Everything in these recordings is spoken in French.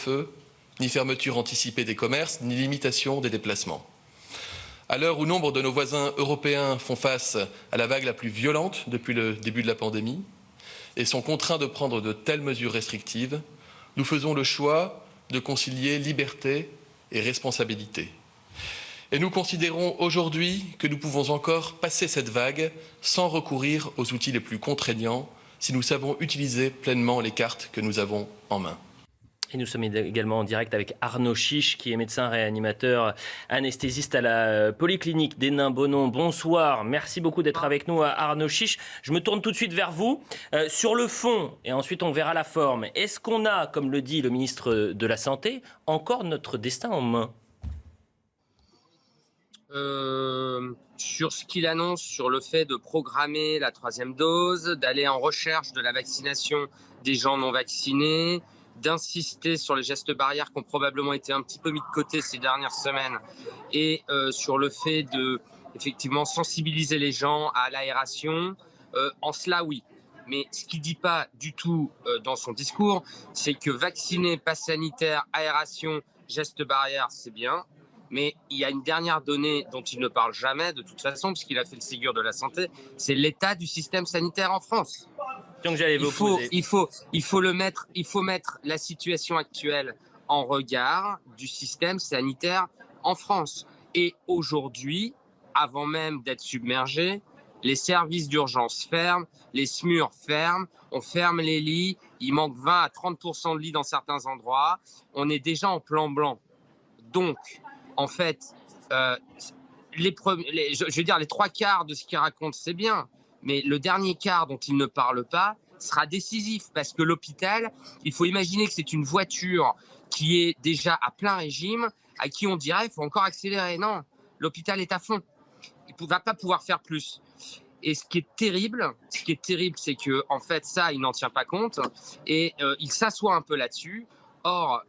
couvre-feu, ni fermeture anticipée des commerces, ni limitation des déplacements. À l'heure où nombre de nos voisins européens font face à la vague la plus violente depuis le début de la pandémie et sont contraints de prendre de telles mesures restrictives, nous faisons le choix de concilier liberté et responsabilité. Et nous considérons aujourd'hui que nous pouvons encore passer cette vague sans recourir aux outils les plus contraignants si nous savons utiliser pleinement les cartes que nous avons en main. Et nous sommes également en direct avec Arnaud Chiche, qui est médecin réanimateur, anesthésiste à la Polyclinique des Nains-Bonon. Bonsoir, merci beaucoup d'être avec nous, Arnaud Chiche. Je me tourne tout de suite vers vous. Sur le fond, et ensuite on verra la forme, est-ce qu'on a, comme le dit le ministre de la Santé, encore notre destin en main ? Sur ce qu'il annonce sur le fait de programmer la 3e dose, d'aller en recherche de la vaccination des gens non vaccinés, d'insister sur les gestes barrières qui ont probablement été un petit peu mis de côté ces dernières semaines et sur le fait de effectivement sensibiliser les gens à l'aération, en cela oui. Mais ce qu'il ne dit pas du tout dans son discours, c'est que vacciner, passe sanitaire, aération, gestes barrières, c'est bien. Mais il y a une dernière donnée dont il ne parle jamais de toute façon, puisqu'il a fait le Ségur de la santé, c'est l'état du système sanitaire en France. Donc j'allais vous poser. Il faut mettre la situation actuelle en regard du système sanitaire en France. Et aujourd'hui, avant même d'être submergé, les services d'urgence ferment, les SMUR ferment, on ferme les lits, il manque 20 à 30% de lits dans certains endroits, on est déjà en plan blanc. Donc, en fait, les 3 quarts de ce qu'il raconte, c'est bien. Mais le dernier quart dont il ne parle pas sera décisif. Parce que l'hôpital, il faut imaginer que c'est une voiture qui est déjà à plein régime, à qui on dirait qu'il faut encore accélérer. Non, l'hôpital est à fond. Il ne va pas pouvoir faire plus. Et ce qui est terrible, c'est que en fait, ça, il n'en tient pas compte. Et il s'assoit un peu là-dessus. Or,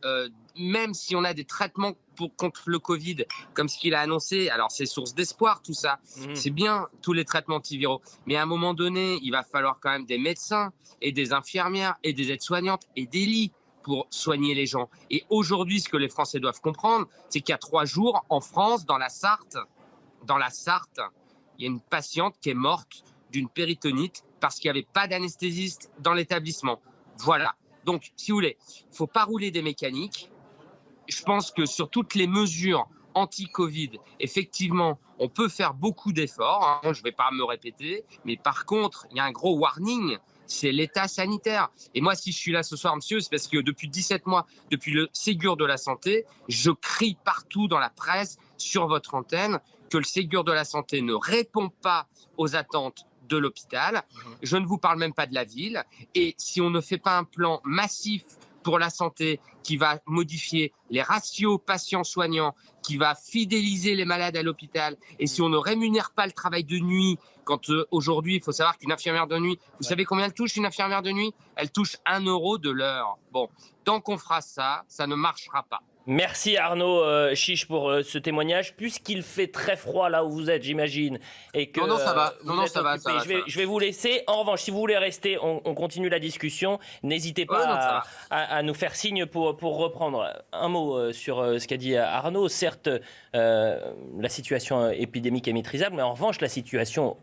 même si on a des traitements contre le Covid, comme ce qu'il a annoncé, alors c'est source d'espoir tout ça, c'est bien tous les traitements antiviraux, mais à un moment donné, il va falloir quand même des médecins et des infirmières et des aides-soignantes et des lits pour soigner les gens. Et aujourd'hui, ce que les Français doivent comprendre, c'est qu'il y a 3 jours, en France, dans la Sarthe, il y a une patiente qui est morte d'une péritonite parce qu'il n'y avait pas d'anesthésiste dans l'établissement. Voilà. Donc, si vous voulez, il ne faut pas rouler des mécaniques. Je pense que sur toutes les mesures anti-Covid, effectivement, on peut faire beaucoup d'efforts. Je ne vais pas me répéter. Mais par contre, il y a un gros warning, c'est l'état sanitaire. Et moi, si je suis là ce soir, monsieur, c'est parce que depuis 17 mois, depuis le Ségur de la santé, je crie partout dans la presse, sur votre antenne, que le Ségur de la santé ne répond pas aux attentes de l'hôpital. Je ne vous parle même pas de la ville. Et si on ne fait pas un plan massif pour la santé qui va modifier les ratios patients-soignants, qui va fidéliser les malades à l'hôpital, et si on ne rémunère pas le travail de nuit, quand aujourd'hui, il faut savoir qu'une infirmière de nuit, vous savez combien elle touche une infirmière de nuit ? Elle touche 1 € de l'heure. Bon, tant qu'on fera ça, ça ne marchera pas. Merci Arnaud Chiche pour ce témoignage, puisqu'il fait très froid là où vous êtes, j'imagine. Et que, non, ça va. Ça va. Je vais vous laisser. En revanche, si vous voulez rester, on continue la discussion. N'hésitez pas à nous faire signe pour reprendre. Un mot sur ce qu'a dit Arnaud. Certes, la situation épidémique est maîtrisable, mais en revanche, la situation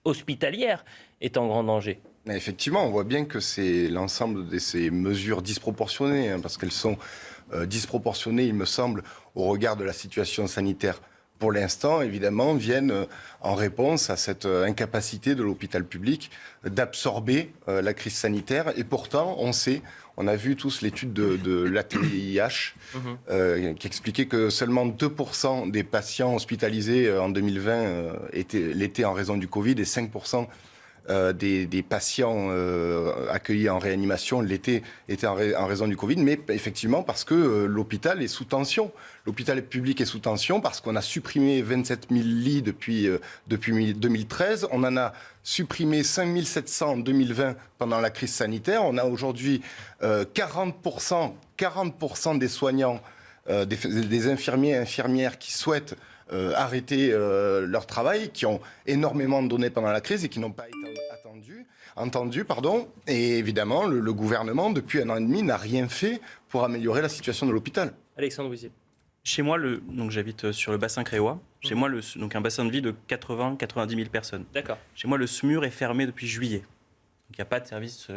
hospitalière est en grand danger. Mais effectivement, on voit bien que c'est l'ensemble de ces mesures disproportionnées, parce qu'elles sont disproportionnées, il me semble, au regard de la situation sanitaire. Pour l'instant, évidemment, viennent en réponse à cette incapacité de l'hôpital public d'absorber la crise sanitaire. Et pourtant, on a vu tous l'étude de l'ATIH qui expliquait que seulement 2% des patients hospitalisés en 2020 l'étaient en raison du Covid et 5% des patients accueillis en réanimation étaient en raison du Covid, mais effectivement parce que l'hôpital est sous tension. L'hôpital public est sous tension parce qu'on a supprimé 27 000 lits depuis 2013. On en a supprimé 5 700 en 2020 pendant la crise sanitaire. On a aujourd'hui 40% des soignants, des infirmiers et infirmières qui souhaitent arrêter leur travail, qui ont énormément donné pendant la crise et qui n'ont pas été entendus. Et évidemment, le gouvernement, depuis 1 an et demi, n'a rien fait pour améliorer la situation de l'hôpital. Alexandre Bouzier. Chez moi, donc j'habite sur le bassin créois. Chez moi, donc un bassin de vie de 80-90 000 personnes. D'accord. Chez moi, le SMUR est fermé depuis juillet. Donc il n'y a pas de service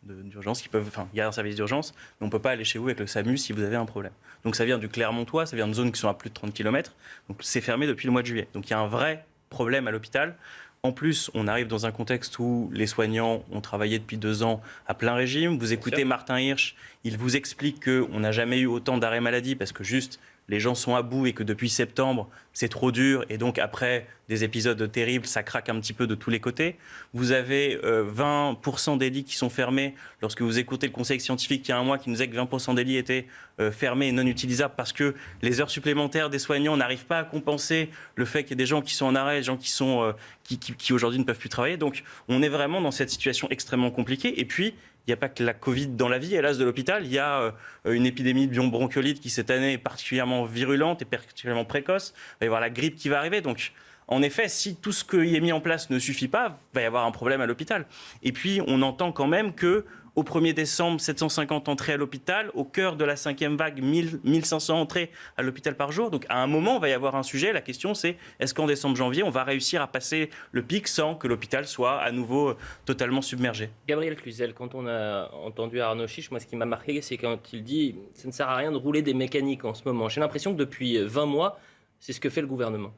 d'urgence. Il y a un service d'urgence, mais on ne peut pas aller chez vous avec le SAMU si vous avez un problème. Donc ça vient du Clermontois, ça vient de zones qui sont à plus de 30 km. Donc c'est fermé depuis le mois de juillet. Donc il y a un vrai problème à l'hôpital. En plus, on arrive dans un contexte où les soignants ont travaillé depuis 2 ans à plein régime. Vous écoutez Martin Hirsch, il vous explique qu'on n'a jamais eu autant d'arrêts maladie parce que juste les gens sont à bout et que depuis septembre, c'est trop dur. Et donc après des épisodes terribles, ça craque un petit peu de tous les côtés. Vous avez 20% des lits qui sont fermés. Lorsque vous écoutez le conseil scientifique il y a un mois qui nous disait que 20% des lits étaient fermés et non utilisables parce que les heures supplémentaires des soignants n'arrivent pas à compenser le fait qu'il y ait des gens qui sont en arrêt, des gens qui aujourd'hui ne peuvent plus travailler. Donc on est vraiment dans cette situation extrêmement compliquée. Et puis, il n'y a pas que la Covid dans la vie, hélas, de l'hôpital. Il y a une épidémie de bronchiolite qui, cette année, est particulièrement virulente et particulièrement précoce. Il va y avoir la grippe qui va arriver. Donc, en effet, si tout ce qui est mis en place ne suffit pas, il va y avoir un problème à l'hôpital. Et puis, on entend quand même que au 1er décembre, 750 entrées à l'hôpital. Au cœur de la 5e vague, 1500 entrées à l'hôpital par jour. Donc, à un moment, il va y avoir un sujet. La question, c'est est-ce qu'en décembre-janvier, on va réussir à passer le pic sans que l'hôpital soit à nouveau totalement submergé? Gabriel Cluzel, quand on a entendu Arnaud Chiche, moi, ce qui m'a marqué, c'est quand il dit « ça ne sert à rien de rouler des mécaniques en ce moment ». J'ai l'impression que depuis 20 mois, c'est ce que fait le gouvernement.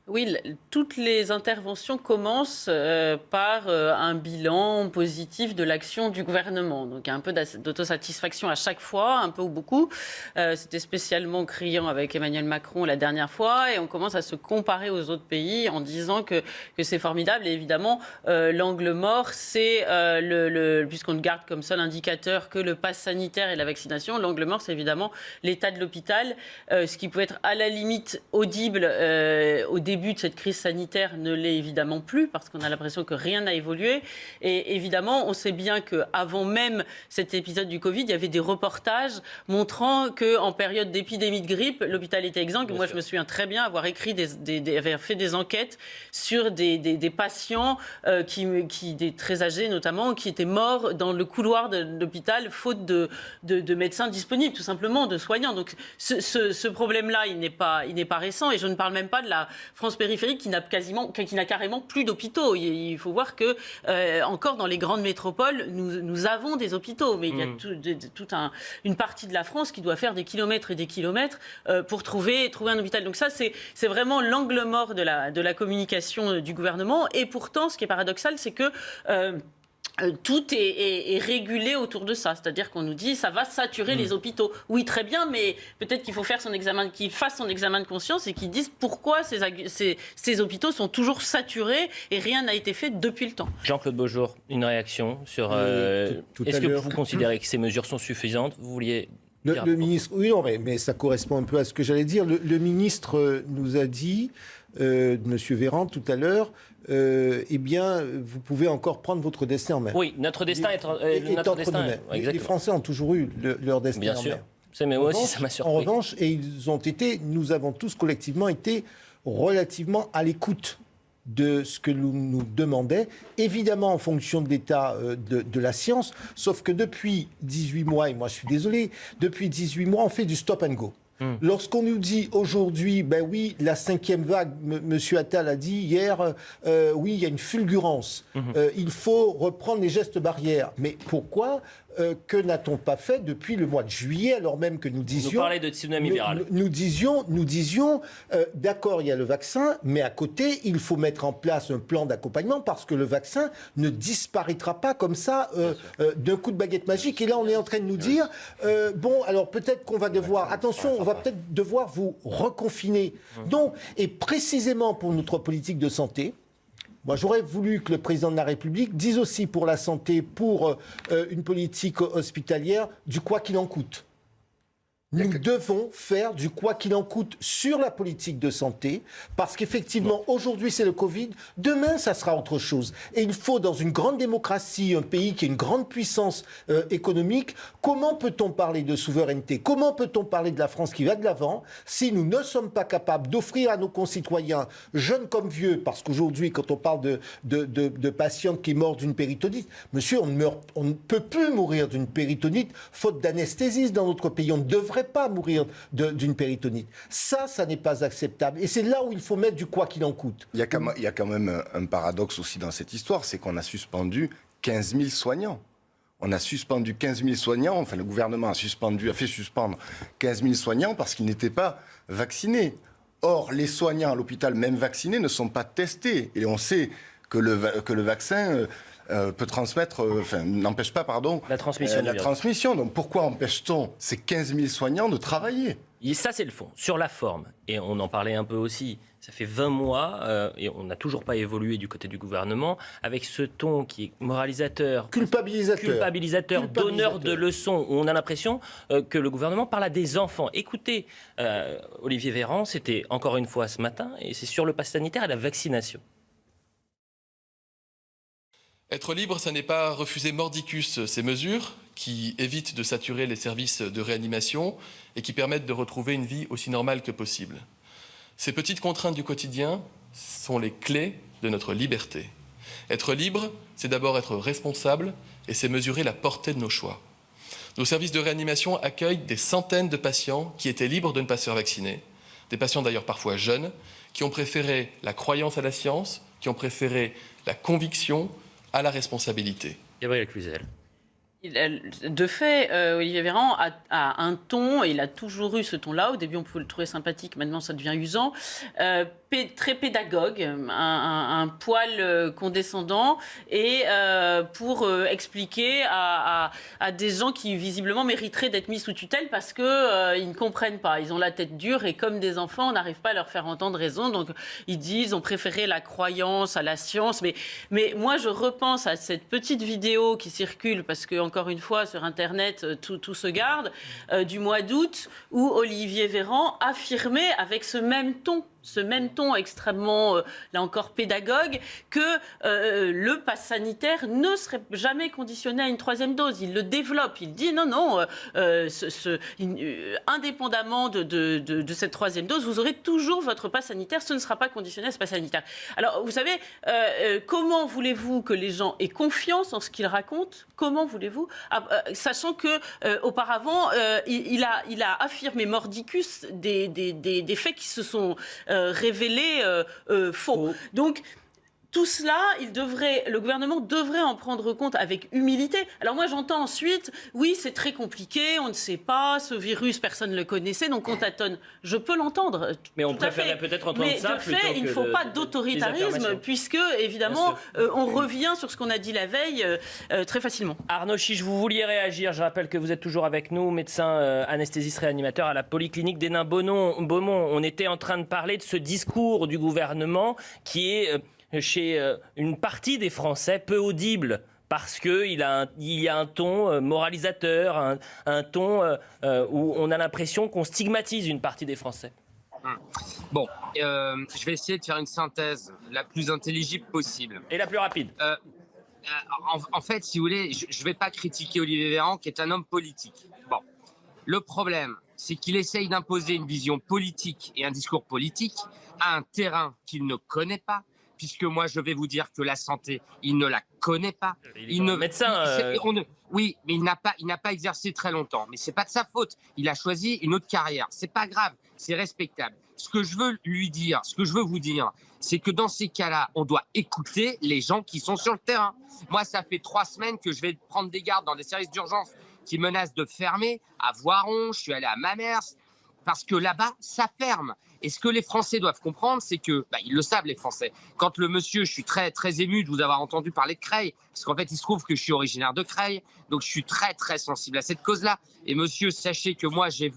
Oui, toutes les interventions commencent par un bilan positif de l'action du gouvernement. Donc, il y a un peu d'autosatisfaction à chaque fois, un peu ou beaucoup. C'était spécialement criant avec Emmanuel Macron la dernière fois. Et on commence à se comparer aux autres pays en disant que c'est formidable. Et évidemment, l'angle mort, c'est, puisqu'on ne garde comme seul indicateur que le pass sanitaire et la vaccination, l'angle mort, c'est évidemment l'état de l'hôpital. Ce qui pouvait être à la limite audible au début de cette crise sanitaire ne l'est évidemment plus parce qu'on a l'impression que rien n'a évolué. Et évidemment, on sait bien qu'avant même cet épisode du Covid, il y avait des reportages montrant qu'en période d'épidémie de grippe, l'hôpital était exsangue. Moi, je me souviens très bien avoir écrit avoir fait des enquêtes sur des patients des très âgés notamment, qui étaient morts dans le couloir de l'hôpital faute de médecins disponibles, tout simplement, de soignants. Donc ce problème-là, il n'est pas récent. Et je ne parle même pas de la France périphérique qui n'a carrément plus d'hôpitaux. Il faut voir que encore dans les grandes métropoles, nous avons des hôpitaux, mais il y a toute une partie de la France qui doit faire des kilomètres et des kilomètres pour trouver un hôpital. Donc ça, c'est vraiment l'angle mort de la communication du gouvernement. Et pourtant, ce qui est paradoxal, c'est que tout est régulé autour de ça. C'est-à-dire qu'on nous dit ça va saturer les hôpitaux. Oui, très bien, mais peut-être qu'il faut faire qu'il fasse son examen de conscience et qu'il dise pourquoi ces hôpitaux sont toujours saturés et rien n'a été fait depuis le temps. Jean-Claude Beaujour, une réaction sur... Est-ce que vous considérez que ces mesures sont suffisantes? Vous vouliez... Le ministre, oui, non, mais ça correspond un peu à ce que j'allais dire. Le ministre nous a dit, M. Véran, tout à l'heure, eh bien, vous pouvez encore prendre votre destin en main. Oui, notre destin est notre destin. Les Français ont toujours eu leur destin bien en sûr. main. Mais moi aussi, ça m'a surpris. En revanche, nous avons tous collectivement été relativement à l'écoute de ce que nous demandait, évidemment en fonction de l'état de la science, sauf que depuis 18 mois, et moi je suis désolé, depuis 18 mois, on fait du stop and go. Lorsqu'on nous dit aujourd'hui, ben oui, la 5e vague, M. Attal a dit hier, oui, il y a une fulgurance. Il faut reprendre les gestes barrières. Mais pourquoi que n'a-t-on pas fait depuis le mois de juillet, alors même que nous disions... Vous parlez de tsunami viral. Nous disions, d'accord, il y a le vaccin, mais à côté, il faut mettre en place un plan d'accompagnement parce que le vaccin ne disparaîtra pas comme ça d'un coup de baguette magique. Et là, on est en train de nous dire, bon, alors peut-être qu'on va devoir... Attention, on va peut-être devoir vous reconfiner. Donc, et précisément pour notre politique de santé, moi, j'aurais voulu que le président de la République dise aussi pour la santé, pour une politique hospitalière, du quoi qu'il en coûte. Nous devons faire du quoi qu'il en coûte sur la politique de santé, parce qu'effectivement, aujourd'hui, c'est le Covid, demain, ça sera autre chose. Et il faut, dans une grande démocratie, un pays qui a une grande puissance économique, comment peut-on parler de souveraineté? Comment peut-on parler de la France qui va de l'avant si nous ne sommes pas capables d'offrir à nos concitoyens, jeunes comme vieux, parce qu'aujourd'hui, quand on parle de patients qui meurent d'une péritonite, monsieur, on ne peut plus mourir d'une péritonite faute d'anesthésiste dans notre pays. On ne devrait pas mourir d'une péritonite. Ça n'est pas acceptable. Et c'est là où il faut mettre du quoi qu'il en coûte. Il y a quand même un paradoxe aussi dans cette histoire, c'est qu'on a suspendu 15 000 soignants. On a suspendu 15 000 soignants, enfin le gouvernement a fait suspendre 15 000 soignants parce qu'ils n'étaient pas vaccinés. Or, les soignants à l'hôpital, même vaccinés, ne sont pas testés. Et on sait que le vaccin peut transmettre, n'empêche pas, la transmission. Donc pourquoi empêche-t-on ces 15 000 soignants de travailler? Et ça, c'est le fond. Sur la forme, et on en parlait un peu aussi, ça fait 20 mois, et on n'a toujours pas évolué du côté du gouvernement, avec ce ton qui est moralisateur, culpabilisateur, donneur de leçons, où on a l'impression que le gouvernement parle à des enfants. Écoutez, Olivier Véran, c'était encore une fois ce matin, et c'est sur le pass sanitaire et la vaccination. Être libre, ça n'est pas refuser mordicus ces mesures qui évitent de saturer les services de réanimation et qui permettent de retrouver une vie aussi normale que possible. Ces petites contraintes du quotidien sont les clés de notre liberté. Être libre, c'est d'abord être responsable et c'est mesurer la portée de nos choix. Nos services de réanimation accueillent des centaines de patients qui étaient libres de ne pas se faire vacciner, des patients d'ailleurs parfois jeunes, qui ont préféré la croyance à la science, qui ont préféré la conviction à la responsabilité. Gabriel Cluzel. De fait, Olivier Véran a un ton, et il a toujours eu ce ton-là. Au début, on pouvait le trouver sympathique, maintenant ça devient usant. Très pédagogue, un poil condescendant, et pour expliquer à des gens qui visiblement mériteraient d'être mis sous tutelle parce qu'ils ne comprennent pas. Ils ont la tête dure et comme des enfants, on n'arrive pas à leur faire entendre raison. Donc ils disent on préférait la croyance à la science. Mais moi, je repense à cette petite vidéo qui circule parce que encore une fois, sur Internet, tout se garde, du mois d'août, où Olivier Véran affirmait avec ce même ton extrêmement, là encore, pédagogue, que le pass sanitaire ne serait jamais conditionné à une troisième dose. Il le développe. Il dit non, indépendamment de cette troisième dose, vous aurez toujours votre pass sanitaire. Ce ne sera pas conditionné à ce pass sanitaire. Alors, vous savez, comment voulez-vous que les gens aient confiance en ce qu'ils racontent? Comment voulez-vous, sachant que auparavant, il a affirmé mordicus des faits qui se sont révélés faux. Donc, tout cela, le gouvernement devrait en prendre compte avec humilité. Alors moi, j'entends ensuite, oui, c'est très compliqué, on ne sait pas, ce virus, personne ne le connaissait, donc on tâtonne. Je peux l'entendre. Mais on préférait peut-être entendre ça plutôt que il ne faut pas d'autoritarisme, puisque, évidemment, on revient sur ce qu'on a dit la veille très facilement. Arnaud Chiche, vous vouliez réagir. Je rappelle que vous êtes toujours avec nous, médecin anesthésiste réanimateur à la Polyclinique d'Hénin-Beaumont. On était en train de parler de ce discours du gouvernement qui est... chez une partie des Français peu audible parce qu'il y a un ton moralisateur, un ton où on a l'impression qu'on stigmatise une partie des Français. Bon, je vais essayer de faire une synthèse la plus intelligible possible. Et la plus rapide. En fait, si vous voulez, je ne vais pas critiquer Olivier Véran, qui est un homme politique. Bon, le problème, c'est qu'il essaye d'imposer une vision politique et un discours politique à un terrain qu'il ne connaît pas, puisque moi, je vais vous dire que la santé, il ne la connaît pas. Il est médecin. Oui, mais il n'a pas exercé très longtemps. Mais c'est pas de sa faute. Il a choisi une autre carrière. C'est pas grave, c'est respectable. Ce que je veux vous dire, c'est que dans ces cas-là, on doit écouter les gens qui sont sur le terrain. Moi, ça fait 3 semaines que je vais prendre des gardes dans des services d'urgence qui menacent de fermer. À Voiron, je suis allé à Mamers, parce que là-bas, ça ferme. Et ce que les Français doivent comprendre, c'est que, ils le savent les Français, quand le monsieur, je suis très, très ému de vous avoir entendu parler de Creil, parce qu'en fait, il se trouve que je suis originaire de Creil, donc je suis très, très sensible à cette cause-là. Et monsieur, sachez que moi, j'ai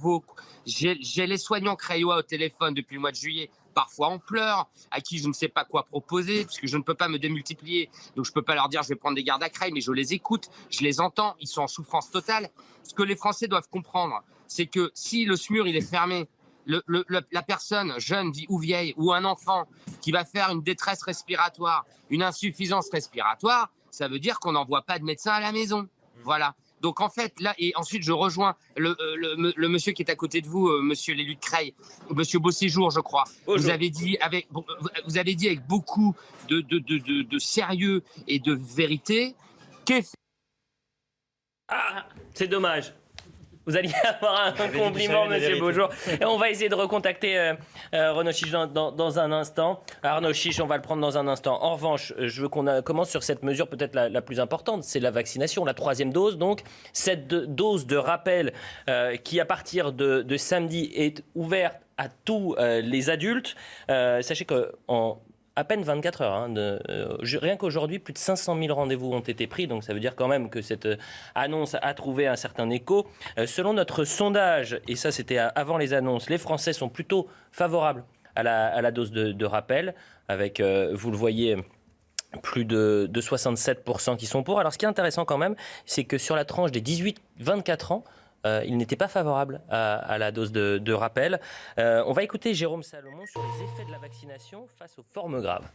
les soignants creillois au téléphone depuis le mois de juillet, parfois en pleurs, à qui je ne sais pas quoi proposer, puisque je ne peux pas me démultiplier, donc je ne peux pas leur dire je vais prendre des gardes à Creil, mais je les écoute, je les entends, ils sont en souffrance totale. Ce que les Français doivent comprendre, c'est que si le SMUR il est fermé, la personne jeune ou vieille ou un enfant qui va faire une détresse respiratoire, une insuffisance respiratoire, ça veut dire qu'on n'envoie pas de médecin à la maison. Voilà. Donc en fait, là, et ensuite je rejoins le monsieur qui est à côté de vous, monsieur l'élu de Creil, monsieur Beauséjour, je crois. Bonjour. Vous avez dit avec beaucoup de sérieux et de vérité Ah, c'est dommage. Vous alliez avoir un compliment, monsieur Beaujour. Et on va essayer de recontacter Renaud Chiche dans un instant. Arnaud Chiche, on va le prendre dans un instant. En revanche, je veux qu'on commence sur cette mesure peut-être la plus importante, c'est la vaccination, la 3e dose. Donc, cette dose de rappel qui, à partir de samedi, est ouverte à tous les adultes. Sachez qu'en à peine 24 heures. Rien qu'aujourd'hui, plus de 500 000 rendez-vous ont été pris. Donc ça veut dire quand même que cette annonce a trouvé un certain écho. Selon notre sondage, et ça c'était avant les annonces, les Français sont plutôt favorables à la dose de rappel, avec, vous le voyez, plus de 67% qui sont pour. Alors ce qui est intéressant quand même, c'est que sur la tranche des 18-24 ans, il n'était pas favorable à la dose de rappel. On va écouter Jérôme Salomon sur les effets de la vaccination face aux formes graves.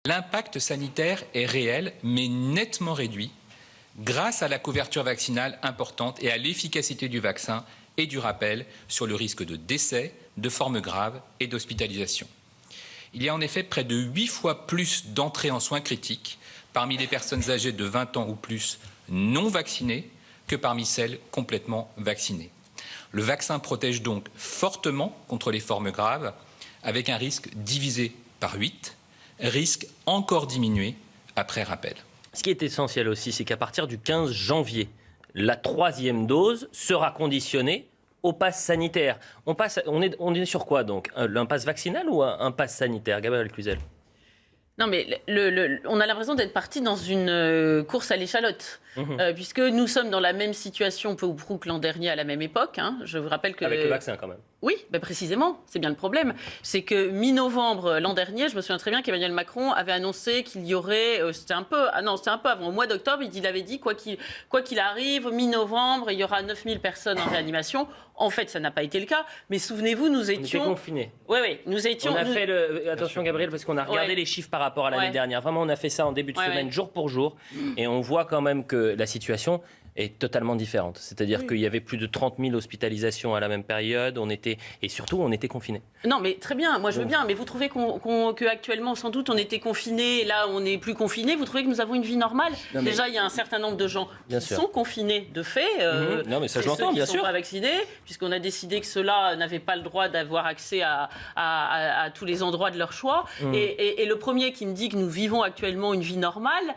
L'impact sanitaire est réel, mais nettement réduit, grâce à la couverture vaccinale importante et à l'efficacité du vaccin et du rappel sur le risque de décès, de formes graves et d'hospitalisation. Il y a en effet près de 8 fois plus d'entrées en soins critiques parmi les personnes âgées de 20 ans ou plus non vaccinées que parmi celles complètement vaccinées. Le vaccin protège donc fortement contre les formes graves, avec un risque divisé par 8, risque encore diminué après rappel. Ce qui est essentiel aussi, c'est qu'à partir du 15 janvier, la 3e dose sera conditionnée au pass sanitaire. On est sur quoi donc? Un pass vaccinal ou un pass sanitaire, Gabriel Cluzel? Non, mais on a l'impression d'être parti dans une course à l'échalote. Puisque nous sommes dans la même situation peu ou prou que l'an dernier à la même époque. Je vous rappelle que... Avec le vaccin quand même. Oui, ben précisément, c'est bien le problème. C'est que mi-novembre l'an dernier, je me souviens très bien qu'Emmanuel Macron avait annoncé qu'il y aurait... c'était un peu avant, au mois d'octobre, il avait dit quoi qu'il arrive, mi-novembre, il y aura 9000 personnes en réanimation. En fait, ça n'a pas été le cas. Mais souvenez-vous, nous étions... On était confinés. Oui, nous étions... On a fait Attention Gabriel, parce qu'on a regardé les chiffres par rapport à l'année dernière. Vraiment, on a fait ça en début de semaine, jour pour jour. Et on voit quand même que la situation est totalement différente. C'est-à-dire qu'il y avait plus de 30 000 hospitalisations à la même période. Et surtout, on était confinés. Non, mais très bien, moi je veux bien. Mais vous trouvez qu'actuellement, sans doute, on était confinés, là on n'est plus confinés. Vous trouvez que nous avons une vie normale? Déjà, il y a un certain nombre de gens qui sont confinés de fait. Non, mais ça je l'entends, bien sûr. Qui ne sont pas vaccinés, puisqu'on a décidé que ceux-là n'avaient pas le droit d'avoir accès à tous les endroits de leur choix. Et le premier qui me dit que nous vivons actuellement une vie normale,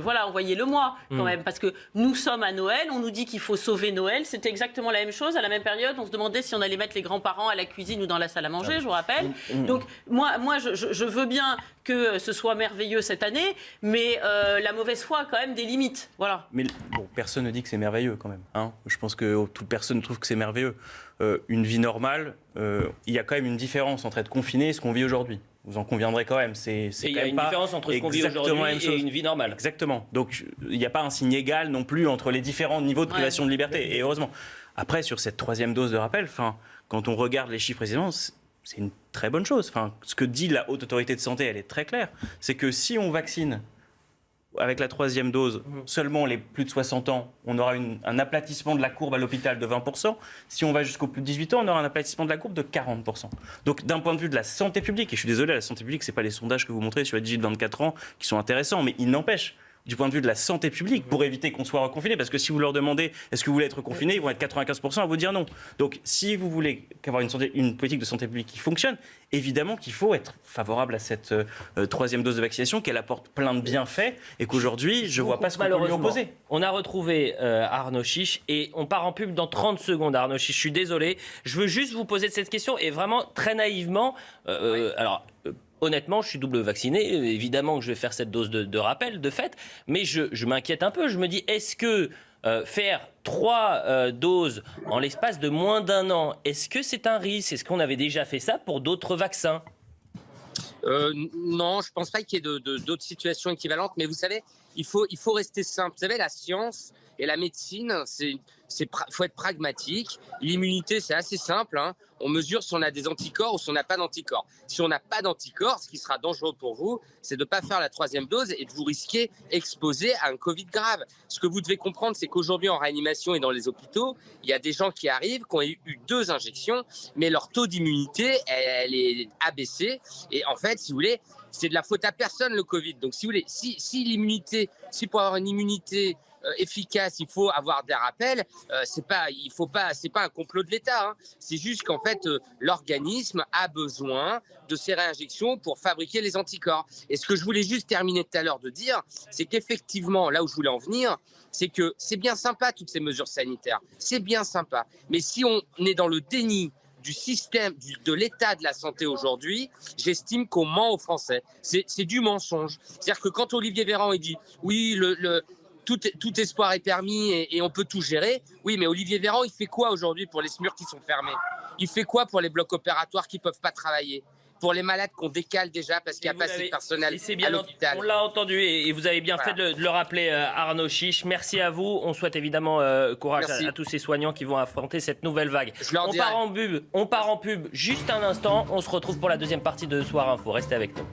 voilà, envoyez-le-moi quand même, parce que nous sommes à Noël, on nous dit qu'il faut sauver Noël. C'était exactement la même chose. À la même période, on se demandait si on allait mettre les grands-parents à la cuisine ou dans la salle à manger, je vous rappelle. Donc moi je veux bien que ce soit merveilleux cette année, mais la mauvaise foi a quand même des limites. Voilà. Mais bon, personne ne dit que c'est merveilleux quand même. Je pense que toute personne ne trouve que c'est merveilleux. Une vie normale, il y a quand même une différence entre être confiné et ce qu'on vit aujourd'hui. Vous en conviendrez quand même. Il y a une différence entre ce qu'on vit aujourd'hui et une vie normale. Exactement. Donc il n'y a pas un signe égal non plus entre les différents niveaux de privation de liberté. Et heureusement. Après, sur cette 3e dose de rappel, quand on regarde les chiffres précédents, c'est une très bonne chose. Ce que dit la Haute Autorité de Santé, elle est très claire. C'est que si on vaccine avec la 3e dose, seulement les plus de 60 ans, on aura un aplatissement de la courbe à l'hôpital de 20%. Si on va jusqu'aux plus de 18 ans, on aura un aplatissement de la courbe de 40%. Donc d'un point de vue de la santé publique, et je suis désolé, la santé publique, ce n'est pas les sondages que vous montrez sur les 18-24 ans qui sont intéressants, mais il n'empêche, du point de vue de la santé publique, pour éviter qu'on soit reconfiné, parce que si vous leur demandez est-ce que vous voulez être confiné, ils vont être 95% à vous dire non. Donc si vous voulez avoir une politique de santé publique qui fonctionne, évidemment qu'il faut être favorable à cette 3e dose de vaccination, qu'elle apporte plein de bienfaits, et qu'aujourd'hui, je ne vois pas ce qu'on peut lui opposer. On a retrouvé Arnaud Chiche, et on part en pub dans 30 secondes, Arnaud Chiche. Je suis désolé, je veux juste vous poser cette question, et vraiment très naïvement, honnêtement, je suis double vacciné. Évidemment que je vais faire cette dose de rappel, de fait. Mais je m'inquiète un peu. Je me dis, est-ce que faire 3 doses en l'espace de moins d'1 an, est-ce que c'est un risque? Est-ce qu'on avait déjà fait ça pour d'autres vaccins? Non, je ne pense pas qu'il y ait d'autres situations équivalentes. Mais vous savez, il faut rester simple. Vous savez, la science, Et la médecine, faut être pragmatique. L'immunité, c'est assez simple, hein. On mesure si on a des anticorps ou si on n'a pas d'anticorps. Si on n'a pas d'anticorps, ce qui sera dangereux pour vous, c'est de ne pas faire la 3e dose et de vous risquer exposé à un Covid grave. Ce que vous devez comprendre, c'est qu'aujourd'hui, en réanimation et dans les hôpitaux, il y a des gens qui arrivent, qui ont eu 2 injections, mais leur taux d'immunité, elle est abaissée. Et en fait, si vous voulez, c'est de la faute à personne, le Covid. Donc, si vous voulez, si pour avoir une immunité efficace, il faut avoir des rappels, c'est pas un complot de l'État, hein. C'est juste qu'en fait, l'organisme a besoin de ces réinjections pour fabriquer les anticorps. Et ce que je voulais juste terminer tout à l'heure de dire, c'est qu'effectivement, là où je voulais en venir, c'est que c'est bien sympa toutes ces mesures sanitaires, c'est bien sympa. Mais si on est dans le déni du système, de l'état de la santé aujourd'hui, j'estime qu'on ment aux Français. C'est du mensonge. C'est-à-dire que quand Olivier Véran il dit oui, tout espoir est permis et on peut tout gérer. Oui, mais Olivier Véran, il fait quoi aujourd'hui pour les SMUR qui sont fermés? Il fait quoi pour les blocs opératoires qui ne peuvent pas travailler? Pour les malades qu'on décale déjà parce qu'il n'y a pas assez de personnel à l'hôpital. On l'a entendu et vous avez bien fait de le rappeler, Arnaud Chiche. Merci à vous. On souhaite évidemment courage à tous ces soignants qui vont affronter cette nouvelle vague. On part en pub juste un instant. On se retrouve pour la deuxième partie de Soir Info. Restez avec nous.